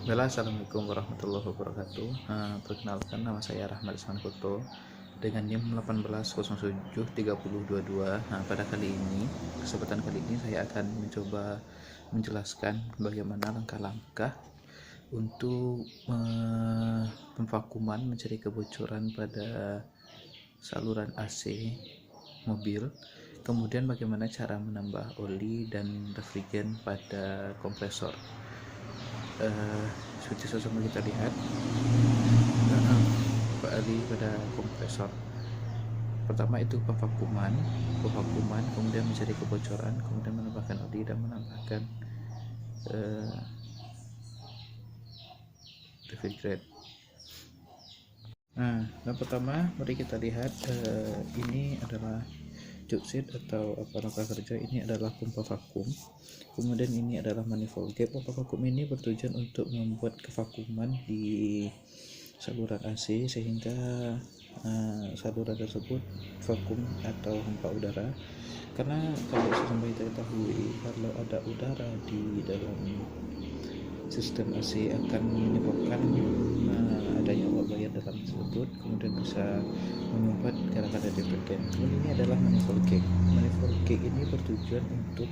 Assalamualaikum warahmatullahi wabarakatuh. Perkenalkan, nama saya Rahmat Isman Kuto dengan NIM 18073022. Pada kesempatan kali ini saya akan mencoba menjelaskan bagaimana langkah-langkah untuk pemvakuman mencari kebocoran pada saluran AC mobil, kemudian bagaimana cara menambah oli dan refrigen pada kompresor. Seperti sama kita lihat kembali pada kompresor. Pertama itu pemvakuman, kemudian mencari kebocoran, kemudian menambahkan oli dan menambahkan refrigerant. Yang pertama mari kita lihat, ini adalah joksit atau langkah kerja. Ini adalah pompa vakum, kemudian ini adalah manifold gap. Pompa vakum ini bertujuan untuk membuat kevakuman di saluran AC sehingga saluran tersebut vakum atau hampa udara. Karena kalau sampai kita ketahui, kalau ada udara di dalam sistem AC akan menyebabkan adanya uap bayar dalam tersebut, kemudian bisa menyumbat gara-gara refrigerant. Ini adalah manifold gauge. Manifold gauge ini bertujuan untuk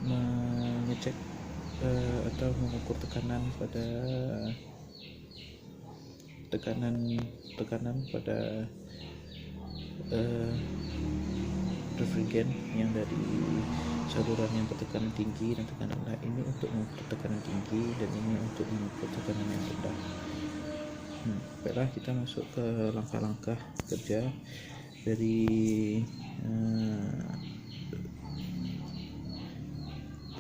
mengecek atau mengukur tekanan pada refrigerant yang dari saluran yang bertekanan tinggi dan tekanan rendah. Ini untuk mengukur tekanan tinggi dan ini untuk mengukur tekanan yang rendah. Baiklah, kita masuk ke langkah-langkah kerja dari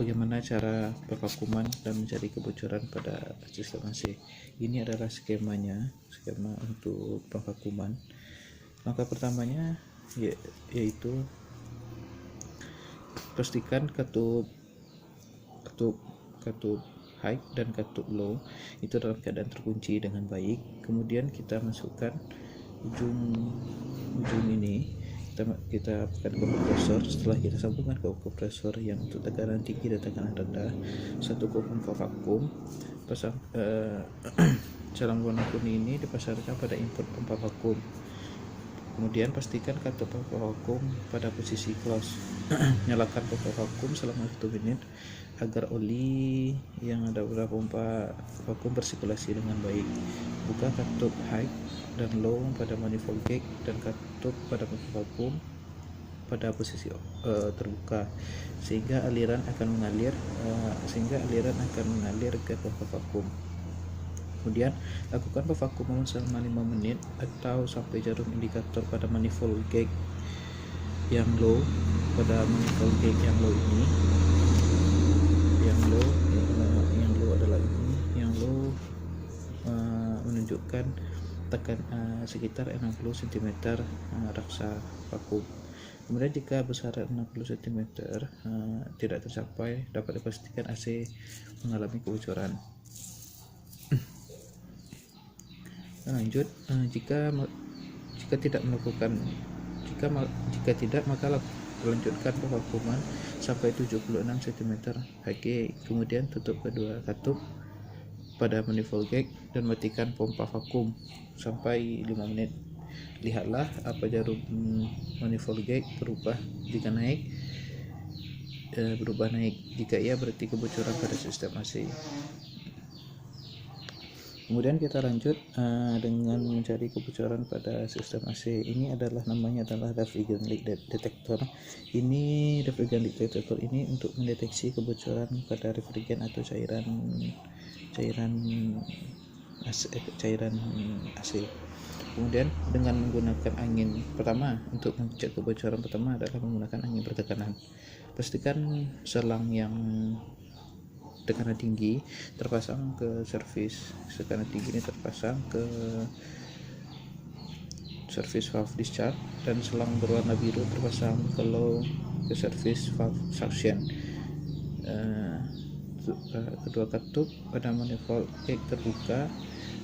bagaimana cara pervakuman dan mencari kebocoran pada sistem AC. Ini adalah skema untuk pervakuman. Langkah pertamanya yaitu pastikan katup high dan katup low itu dalam keadaan terkunci dengan baik. Kemudian kita masukkan ujung ini, kita pakai kompresor. Setelah kita sambungkan ke kompresor yang untuk tekanan tinggi dan tekanan rendah, satu pompa vakum jalan warna kuning ini dipasarkan pada input pompa vakum. Kemudian pastikan katup pompa vakum pada posisi close. Nyalakan pompa vakum selama 1 menit agar oli yang ada pada pompa vakum bersirkulasi dengan baik. Buka katup high dan low pada manifold gauge dan katup pada pompa vakum pada posisi terbuka sehingga aliran akan mengalir ke pompa vakum. Kemudian lakukan pevakuman selama 5 menit atau sampai jarum indikator pada manifold gauge yang low yang low ini, yang low adalah ini, yang low menunjukkan sekitar 60 cm raksa vakum. Kemudian jika besar 60 cm tidak tercapai, dapat dipastikan AC mengalami kebocoran. Lanjut, jika tidak maka lanjutkan pevakuman sampai 76 cm Hg. Kemudian tutup kedua katup pada manifold gauge dan matikan pompa vakum sampai 5 menit. Lihatlah apa jarum manifold gauge berubah naik. Jika iya, berarti kebocoran pada sistem AC. Kemudian kita lanjut dengan mencari kebocoran pada sistem AC. Ini namanya adalah refrigerant leak detector. Ini refrigerant leak detector ini untuk mendeteksi kebocoran pada refrigerant atau cairan AC. Kemudian dengan menggunakan angin untuk mengecek kebocoran pertama adalah menggunakan angin bertekanan. Pastikan selang yang tekanan tinggi terpasang ke servis. Tekanan tinggi ini terpasang ke servis valve discharge dan selang berwarna biru terpasang ke low ke servis valve suction. Kedua katup pada manifold gauge terbuka.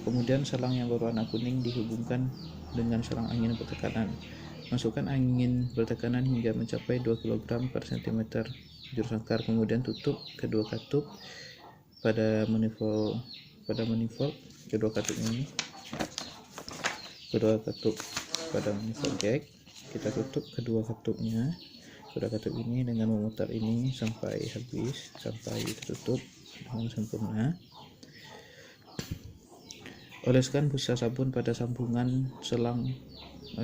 Kemudian selang yang berwarna kuning dihubungkan dengan selang angin bertekanan. Masukkan angin bertekanan hingga mencapai 2 kg per cm juru sangkar. Kemudian tutup kedua katup pada manifold kedua katup pada manifold jack. Kita tutup kedua katupnya, kedua katup ini dengan memutar ini sampai habis, sampai tertutup dengan sempurna. Oleskan busa sabun pada sambungan selang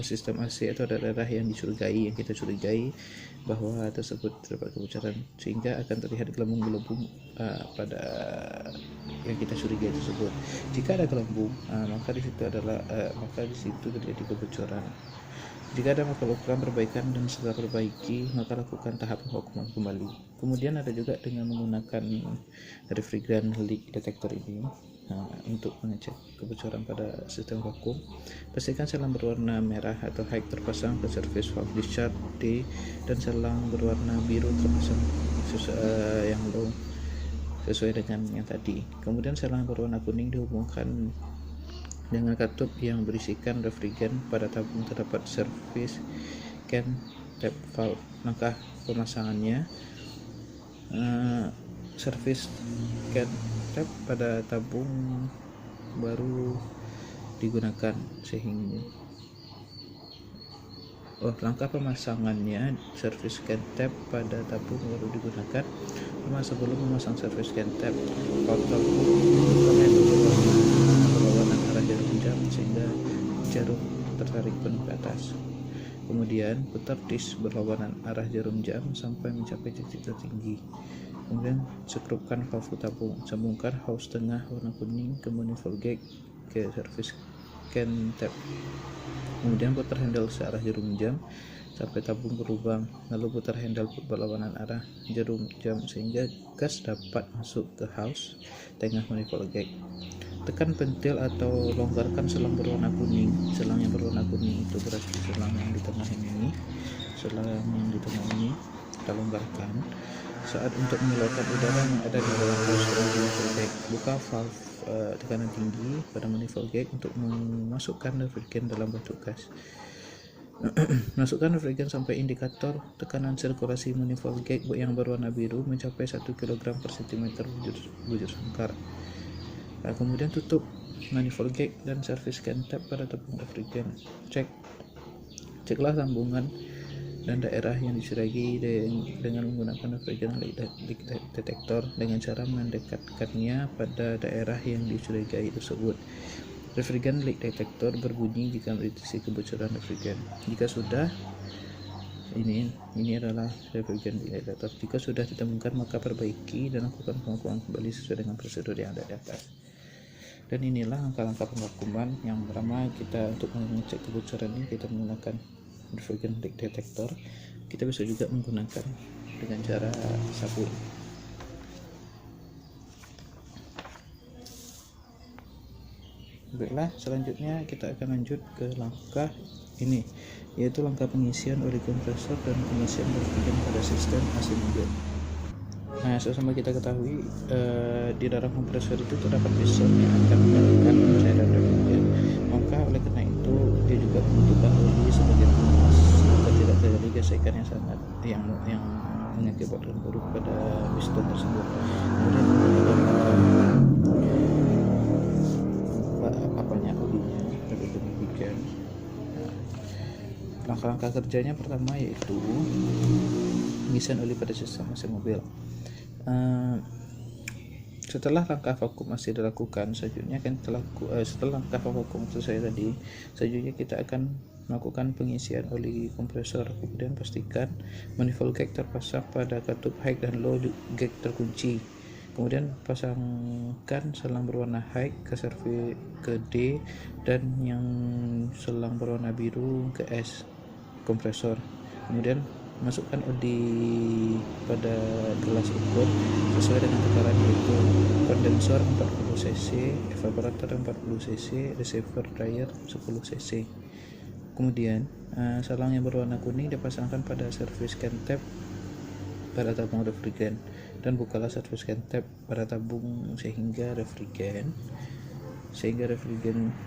sistem AC atau daerah yang kita curigai bahwa tersebut terdapat kebocoran, sehingga akan terlihat gelembung-gelembung pada yang kita curigai tersebut. Jika ada gelembung, maka di situ terjadi kebocoran. Jika ada maka lakukan perbaikan, dan setelah perbaiki maka lakukan tahap pengvakuuman kembali. Kemudian ada juga dengan menggunakan refrigerant leak detector ini. Untuk mengecek kebocoran pada sistem vakum, pastikan selang berwarna merah atau high terpasang ke service valve discharge D, dan selang berwarna biru terpasang yang low sesuai dengan yang tadi. Kemudian selang berwarna kuning dihubungkan dengan katup yang berisikan refrigerant. Pada tabung terdapat service can tap valve. Langkah pemasangannya, service can tap pada tabung baru digunakan sehingga langkah pemasangannya, service can tap pada tabung baru digunakan. Sebelum memasang service can tap, valve tabung berlawanan arah jarum jam sehingga jarum tertarik penuh ke atas. Kemudian putar disk berlawanan arah jarum jam sampai mencapai titik tertinggi. Kemudian sekrupkan valve tabung, sambungkan hose tengah warna kuning ke manifold gate ke service can tap. Kemudian putar handle searah jarum jam sampai tabung berlubang, lalu putar handle berlawanan arah jarum jam sehingga gas dapat masuk ke hose tengah manifold gate. Tekan pentil atau longgarkan selang berwarna kuning. Selang yang berwarna kuning itu berarti selang yang di tengah ini. Kita longgarkan saat untuk mengeluarkan udara yang ada di dalam manifold gate. Buka valve tekanan tinggi pada manifold gate untuk memasukkan refrigerant dalam bentuk gas. Masukkan refrigerant sampai indikator tekanan sirkulasi manifold gate yang berwarna biru mencapai 1 kg per cm bujur sangkar. Kemudian tutup manifold gate dan service can tap pada tabung refrigerant. Ceklah sambungan dan daerah yang dicurigai dengan menggunakan refrigerant leak detector dengan cara mendekatkannya pada daerah yang dicurigai tersebut. Refrigerant leak detector berbunyi jika mendeteksi kebocoran refrigerant. Jika sudah, ini adalah refrigerant leak detector. Jika sudah ditemukan, maka perbaiki dan lakukan pengvakuuman kembali sesuai dengan prosedur yang ada di atas. Dan inilah langkah-langkah pengvakuuman. Yang pertama, kita untuk mengecek kebocoran ini kita menggunakan refrigerant leak detector. Kita bisa juga menggunakan dengan cara sabun. Baiklah, selanjutnya kita akan lanjut ke langkah ini, yaitu langkah pengisian oli kompresor dan pengisian refrigerant pada sistem AC mobil. Nah, sama kita ketahui di dalam kompresor itu terdapat piston yang akan mengalirkan cairan refrigerant. Maka oleh karena itu dia juga membutuhkan oli sebagai penapas agar tidak terjadi gesekan yang sangat yang mengakibatkan buruk pada piston tersebut. Kemudian olinya dari demikian. Langkah-langkah kerjanya pertama yaitu pengisian oli pada sistem AC mobil. Setelah langkah vakum masih dilakukan, selanjutnya setelah langkah vakum selesai tadi, selanjutnya kita akan melakukan pengisian oli kompresor. Kemudian pastikan manifold gate terpasang pada katup high dan low gate terkunci. Kemudian pasangkan selang berwarna high ke service ke D dan yang selang berwarna biru ke S kompresor. Kemudian masukkan odi pada gelas ukur sesuai dengan takaran, yaitu kondensor 40 cc, evaporator 40 cc, receiver dryer 10 cc. Kemudian selang yang berwarna kuning dipasangkan pada service can tap pada tabung refrigerant, dan bukalah service can tap pada tabung sehingga refrigerant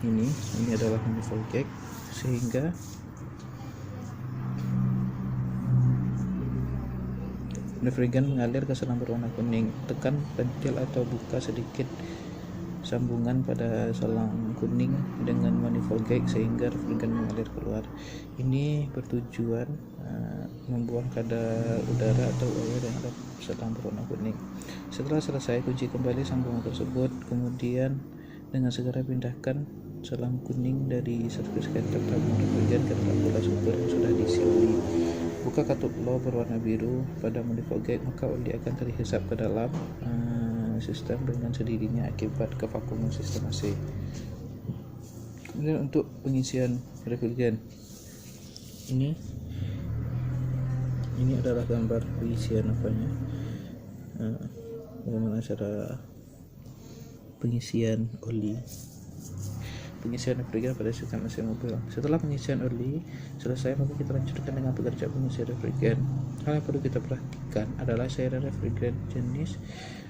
ini adalah manifold gate sehingga refrigerant mengalir ke selang berwarna kuning. Tekan pentil atau buka sedikit sambungan pada selang kuning dengan manifold gauge sehingga refrigerant mengalir keluar. Ini bertujuan membuang kadar udara atau air yang ada selang berwarna kuning. Setelah selesai, kunci kembali sambungan tersebut, kemudian dengan segera pindahkan selang kuning dari servis counter tabung refrigerant ke dalam bola super yang sudah diisi oli. Buka katup low berwarna biru pada manifold gauge, maka oli akan terhisap ke dalam sistem dengan sendirinya akibat kevakuman sistem AC. Kemudian untuk pengisian refrigerant, ini adalah gambar pengisian bagaimana cara pengisian oli, pengisian refrigerant pada sistem AC mobil. Setelah pengisian oli selesai, maka kita lanjutkan dengan pekerjaan pengisian refrigerant. Hal yang perlu kita perhatikan adalah cairan refrigerant jenis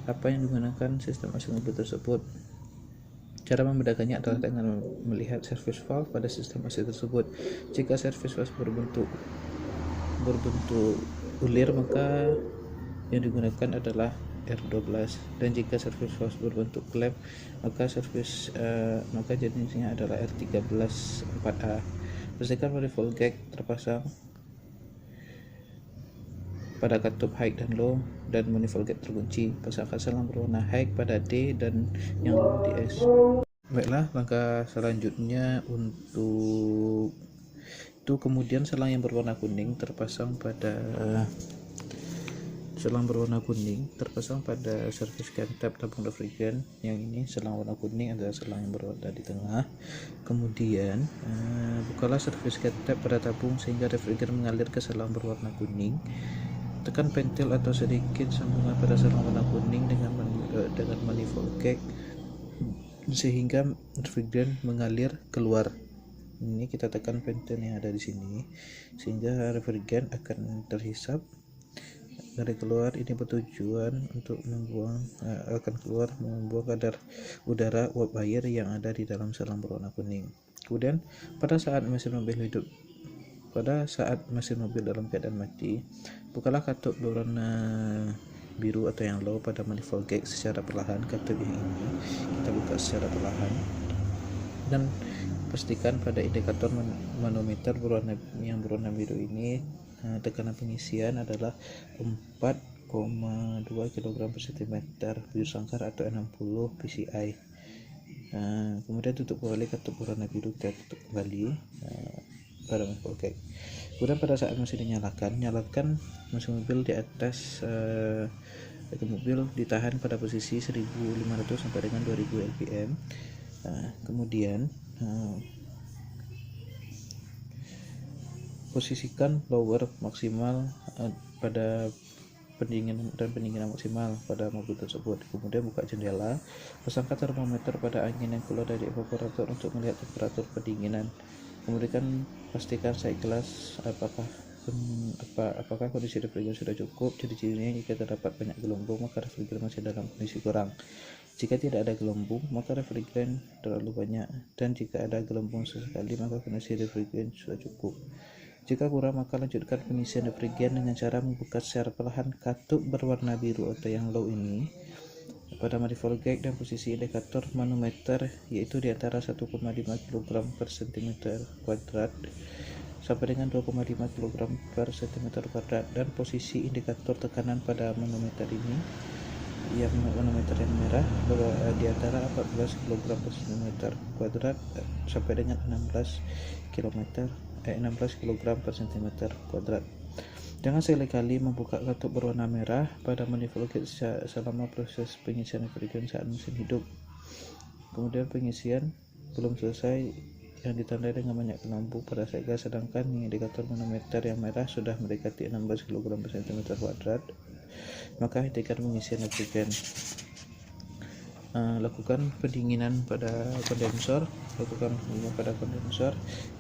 apa yang digunakan sistem AC mobil tersebut. Cara membedakannya adalah dengan melihat service valve pada sistem AC tersebut. Jika service valve berbentuk ulir, maka yang digunakan adalah R12, dan jika service valve berbentuk klep, maka jenisnya adalah R13 4A. Pastikan manifold gauge terpasang pada katup high dan low dan manifold gauge terkunci. Pasangkan selang berwarna high pada D dan yang low di S. Baiklah, langkah selanjutnya untuk itu, kemudian selang yang berwarna kuning terpasang pada service counter tabung refrigerant. Yang ini selang warna kuning adalah selang yang berada di tengah. Kemudian bukalah service counter pada tabung sehingga refrigerant mengalir ke selang berwarna kuning. Tekan pentil atau sedikit sambungan pada selang warna kuning dengan manifold gauge sehingga refrigerant mengalir keluar. Ini kita tekan pentil yang ada di sini sehingga refrigerant akan terhisap dari keluar. Ini bertujuan untuk membuang kadar udara uap air yang ada di dalam selang berwarna kuning. Kemudian pada saat mesin mobil dalam keadaan mati, bukalah katup berwarna biru atau yang low pada manifold gauge secara perlahan. Katup yang ini kita buka secara perlahan dan pastikan pada indikator manometer berwarna biru ini tekanan pengisian adalah 4,2 kg per cm bujur sangkar atau 60 psi. Kemudian tutup kembali katup berwarna biru, kita tutup kembali pada manifold gauge. Kemudian pada saat mesin nyalakan mesin mobil di atas mobil ditahan pada posisi 1500 sampai dengan 2000 rpm. Kemudian posisikan blower maksimal pada pendinginan maksimal pada mobil tersebut. Kemudian buka jendela, pasangkan termometer pada angin yang keluar dari evaporator untuk melihat temperatur pendinginan. Kemudian pastikan segelas apakah kondisi refrigerant sudah cukup. Ciri-cirinya, jika terdapat banyak gelembung maka refrigerant masih dalam kondisi kurang. Jika tidak ada gelembung maka refrigerant terlalu banyak, dan jika ada gelembung sesekali maka kondisi refrigerant sudah cukup. Jika kurang maka lanjutkan pengisian refrigerant dengan cara membuka secara perlahan katup berwarna biru atau yang low ini pada manifold gauge dan posisi indikator manometer, yaitu di antara 1,5 kg per cm kuadrat sampai dengan 2,5 kg per cm kuadrat, dan posisi indikator tekanan pada manometer ini manometer yang merah di antara 14 kg per cm kuadrat sampai dengan 16 kg per cm kuadrat. Jangan sekali-kali membuka katup berwarna merah pada manifold gauge selama proses pengisian refrigerant saat mesin hidup. Kemudian pengisian belum selesai yang ditandai dengan banyak gelembung pada segel, sedangkan indikator manometer yang merah sudah mendekati 16 kg per cm kuadrat, maka hentikan pengisian refrigerant. Lakukan pendinginan pada kondensor,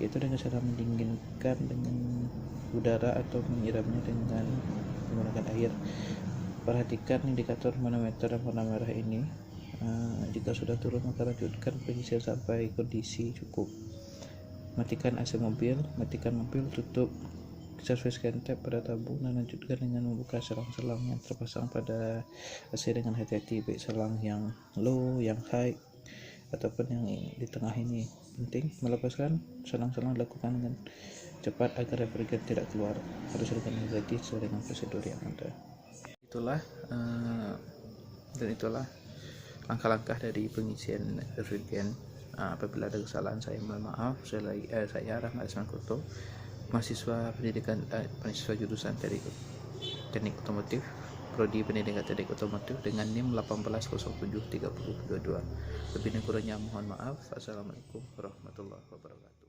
yaitu dengan cara mendinginkan dengan udara atau menyiramnya dengan menggunakan air. Perhatikan indikator manometer yang warna merah ini. Jika sudah turun maka lanjutkan pengisian sampai kondisi cukup. Matikan AC mobil, tutup serviskan tab pada tabung dan lanjutkan dengan membuka selang-selang yang terpasang pada AC dengan hati-hati, baik selang yang low, yang high, ataupun yang di tengah ini. Penting melepaskan selang-selang dilakukan dengan cepat agar refrigerant tidak keluar. Harus dengan hati-hati sesuai dengan prosedur yang ada. Itulah langkah-langkah dari pengisian refrigerant. Apabila ada kesalahan saya mohon maaf. Saya Rahmat Isman Koto, mahasiswa jurusan Teknik Otomotif, Prodi Pendidikan Teknik Otomotif dengan NIM 18073022. Lebih dan kurangnya mohon maaf. Assalamualaikum warahmatullahi wabarakatuh.